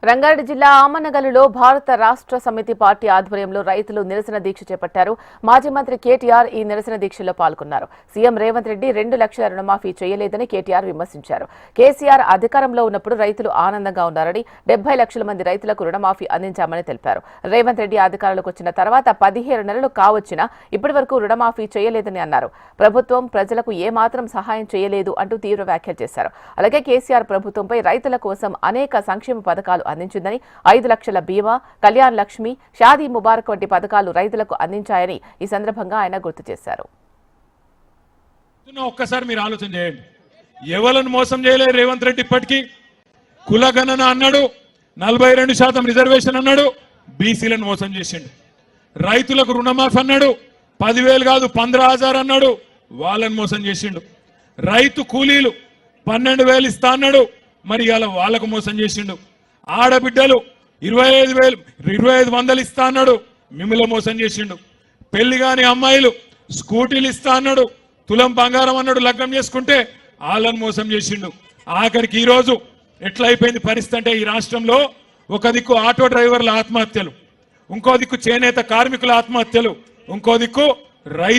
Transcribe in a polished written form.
రంగారెడ్డి జిల్లా ఆమన్నగల్లులో భారత రాష్ట్ర సమితి పార్టీ ఆధ్వర్యంలో రైతులు నిరసన దీక్ష చేపట్టారు. మాజీ మంత్రి కేటీఆర్ ఈ నిరసన దీక్షలో పాల్గొన్నారు. సీఎం రేవంత్ రెడ్డి 2 లక్షల రుణమాఫీ చేయలేదని కేటీఆర్ విమర్శించారు. కేసీఆర్ అధికారంలో ఉన్నప్పుడు రైతులు ఆనందంగా ఉన్నారని 70 లక్షల మంది రైతులకు రుణమాఫీ అందించామని తెలిపారు. రేవంత్ రెడ్డి అధికారంలోకి వచ్చిన తర్వాత 17 నెలలు కావచ్చినా ఇప్పటి వరకు రుణమాఫీ చేయలేదని అన్నారు. ప్రభుత్వం ప్రజలకు ఏమాత్రం సహాయం చేయలేదు అంటూ తీవ్ర వ్యాఖ్యలు చేశారు. అలాగే కేసీఆర్ ప్రభుత్వంపై రైతుల కోసం అనేక సంక్షేమ పథకాలు అందించిందని 5 లక్షల బీమా, కళ్యాణ్ లక్ష్మి, షాదీ ముబారక్ వంటి పథకాలు రైతులకు అందించాయని ఈ సందర్భంగా ఆయన గుర్తు చేశారు. ఒక్కసారి మీరు ఆలోచన చేయండి. ఎవలను మోసం చేయలేదు రేవంత్ రెడ్డి. ఇప్పటికీ కులగణన అన్నాడు, 42% రిజర్వేషన్ అన్నాడు, బీసీలను మోసం చేసిండు. రైతులకు రుణమాఫీ అన్నాడు, 10,000 కాదు 15,000 అన్నాడు, వాళ్ళని మోసం చేసిండు. రైతు కూలీలు 12,000 ఇస్తా అన్నాడు, మరి ఇలా వాళ్ళకు మోసం చేసిండు. ఆడబిడ్డలు 25,000 ఇస్తా అన్నాడు, మిమ్మల్ని మోసం చేసిండు. పెళ్లి కాని అమ్మాయిలు స్కూటీలు ఇస్తా అన్నాడు, తులం బంగారం అన్నాడు, లగ్నం చేసుకుంటే వాళ్ళని మోసం చేసిండు. ఆఖరికి ఈ రోజు ఎట్లా అయిపోయింది పరిస్థితి అంటే, ఈ రాష్ట్రంలో ఒక దిక్కు ఆటో డ్రైవర్ల ఆత్మహత్యలు, ఇంకో దిక్కు చేనేత కార్మికుల ఆత్మహత్యలు, ఇంకో దిక్కు రైతు